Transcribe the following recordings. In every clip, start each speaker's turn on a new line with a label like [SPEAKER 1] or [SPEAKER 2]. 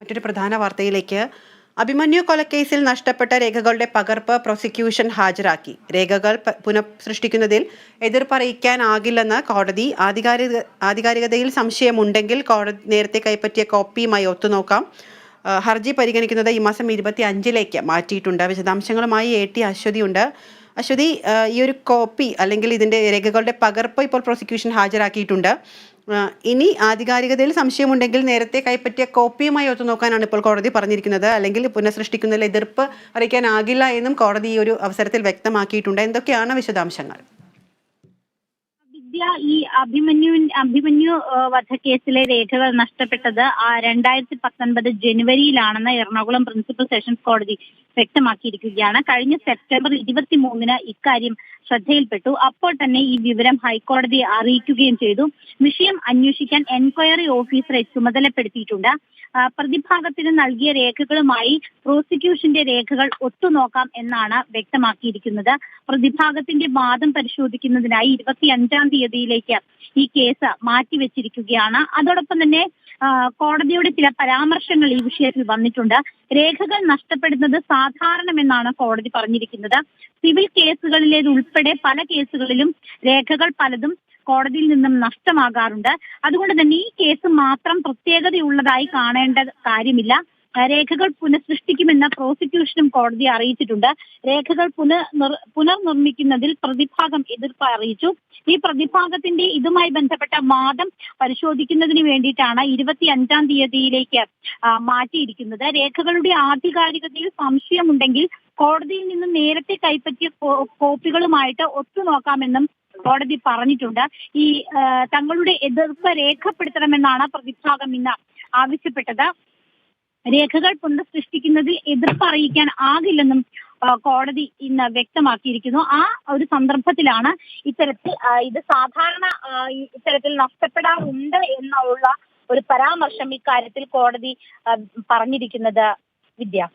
[SPEAKER 1] മറ്റൊരു പ്രധാന വാർത്തയിലേക്ക്. അഭിമന്യു കൊലക്കേസിൽ നഷ്ടപ്പെട്ട രേഖകളുടെ പകർപ്പ് പ്രോസിക്യൂഷൻ ഹാജരാക്കി. രേഖകൾ പുനഃസൃഷ്ടിക്കുന്നതിൽ എതിർപ്പറിയിക്കാനാകില്ലെന്ന് കോടതി. ആധികാരികതയിൽ സംശയമുണ്ടെങ്കിൽ കോടതി നേരത്തെ കൈപ്പറ്റിയ കോപ്പിയുമായി ഒത്തുനോക്കാം. ഹർജി പരിഗണിക്കുന്നത് ഈ മാസം 25-ലേക്ക് മാറ്റിയിട്ടുണ്ട്. വിശദാംശങ്ങളുമായി AT അശ്വതി ഉണ്ട്. അശ്വതി, ഈ ഒരു കോപ്പി അല്ലെങ്കിൽ ഇതിൻ്റെ രേഖകളുടെ പകർപ്പ് ഇപ്പോൾ പ്രോസിക്യൂഷൻ ഹാജരാക്കിയിട്ടുണ്ട്. ഇനി ആധികാരികതയിൽ സംശയമുണ്ടെങ്കിൽ നേരത്തെ കൈപ്പറ്റിയ കോപ്പിയുമായി ഒത്തുനോക്കാനാണ് ഇപ്പോൾ കോടതി പറഞ്ഞിരിക്കുന്നത്. അല്ലെങ്കിൽ പുനഃസൃഷ്ടിക്കുന്നതിൽ എതിർപ്പ് അറിയിക്കാനാകില്ല എന്നും കോടതി ഈ ഒരു അവസരത്തിൽ വ്യക്തമാക്കിയിട്ടുണ്ട്. എന്തൊക്കെയാണ് വിശദാംശങ്ങൾ?
[SPEAKER 2] ഈ അഭിമന്യു വധക്കേസിലെ രേഖകൾ നഷ്ടപ്പെട്ടത് 2019 ജനുവരിയിലാണെന്ന് എറണാകുളം പ്രിൻസിപ്പൽ സെഷൻസ് കോടതി വ്യക്തമാക്കിയിരിക്കുകയാണ്. കഴിഞ്ഞ സെപ്റ്റംബർ 23-ന് ഇക്കാര്യം ശ്രദ്ധയിൽപ്പെട്ടു. അപ്പോൾ തന്നെ ഈ വിവരം ഹൈക്കോടതിയെ അറിയിക്കുകയും ചെയ്തു. വിഷയം അന്വേഷിക്കാൻ എൻക്വയറി ഓഫീസറെ ചുമതലപ്പെടുത്തിയിട്ടുണ്ട്. പ്രതിഭാഗത്തിന് നൽകിയ രേഖകളുമായി പ്രോസിക്യൂഷന്റെ രേഖകൾ ഒത്തുനോക്കാം എന്നാണ് വ്യക്തമാക്കിയിരിക്കുന്നത്. പ്രതിഭാഗത്തിന്റെ വാദം പരിശോധിക്കുന്നതിനായി 25-ാം തീയതിയിലേക്ക് ഈ കേസ് മാറ്റിവെച്ചിരിക്കുകയാണ്. അതോടൊപ്പം തന്നെ കോടതിയുടെ ചില പരാമർശങ്ങൾ ഈ വിഷയത്തിൽ വന്നിട്ടുണ്ട്. രേഖകൾ നഷ്ടപ്പെടുന്നത് സാധാരണമെന്നാണ് കോടതി പറഞ്ഞിരിക്കുന്നത്. സിവിൽ കേസുകളിലേതുൾപ്പെടെ പല കേസുകളിലും രേഖകൾ പലതും കോടതിയിൽ നിന്നും നഷ്ടമാകാറുണ്ട്. അതുകൊണ്ട് തന്നെ ഈ കേസ് മാത്രം പ്രത്യേകതയുള്ളതായി കാണേണ്ട കാര്യമില്ല. രേഖകൾ പുനഃസൃഷ്ടിക്കുമെന്ന് പ്രോസിക്യൂഷനും കോടതിയെ അറിയിച്ചിട്ടുണ്ട്. രേഖകൾ പുനർനിർമ്മിക്കുന്നതിൽ പ്രതിഭാഗം എതിർപ്പ് അറിയിച്ചു. ഈ പ്രതിഭാഗത്തിന്റെ ഇതുമായി ബന്ധപ്പെട്ട വാദം പരിശോധിക്കുന്നതിന് വേണ്ടിയിട്ടാണ് 25-ാം തീയതിയിലേക്ക് മാറ്റിയിരിക്കുന്നത്. രേഖകളുടെ ആധികാരികതയിൽ സംശയമുണ്ടെങ്കിൽ കോടതിയിൽ നിന്നും നേരത്തെ കൈപ്പറ്റിയ കോപ്പികളുമായിട്ട് ഒത്തുനോക്കാമെന്നും കോടതി പറഞ്ഞിട്ടുണ്ട്. ഈ തങ്ങളുടെ എതിർപ്പ് രേഖപ്പെടുത്തണമെന്നാണ് പ്രതിഭാഗം ഇന്ന് ആവശ്യപ്പെട്ടത്. രേഖകൾ പുനഃസൃഷ്ടിക്കുന്നതിൽ എതിർപ്പ് അറിയിക്കാൻ ആകില്ലെന്നും കോടതി ഇന്ന് വ്യക്തമാക്കിയിരിക്കുന്നു. ആ ഒരു സന്ദർഭത്തിലാണ് ഇത് സാധാരണ ഇത്തരത്തിൽ നഷ്ടപ്പെടാറുണ്ട് എന്നുള്ള ഒരു പരാമർശം ഇക്കാര്യത്തിൽ കോടതി പറഞ്ഞിരിക്കുന്നത്. വിദ്യ.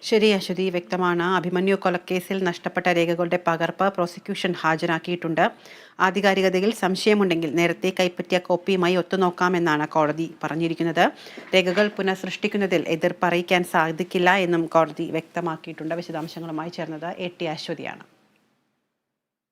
[SPEAKER 1] ശരി അശ്വതി, വ്യക്തമാണ്. അഭിമന്യു കൊലക്കേസിൽ നഷ്ടപ്പെട്ട രേഖകളുടെ പകർപ്പ് പ്രോസിക്യൂഷൻ ഹാജരാക്കിയിട്ടുണ്ട്. ആധികാരികതയിൽ സംശയമുണ്ടെങ്കിൽ നേരത്തെ കൈപ്പറ്റിയ കോപ്പിയുമായി ഒത്തുനോക്കാമെന്നാണ് കോടതി പറഞ്ഞിരിക്കുന്നത്. രേഖകൾ പുനഃസൃഷ്ടിക്കുന്നതിൽ എതിർപ്പറിയിക്കാൻ സാധിക്കില്ല എന്നും കോടതി വ്യക്തമാക്കിയിട്ടുണ്ട്. വിശദാംശങ്ങളുമായി ചേർന്നത് AT അശ്വതിയാണ്.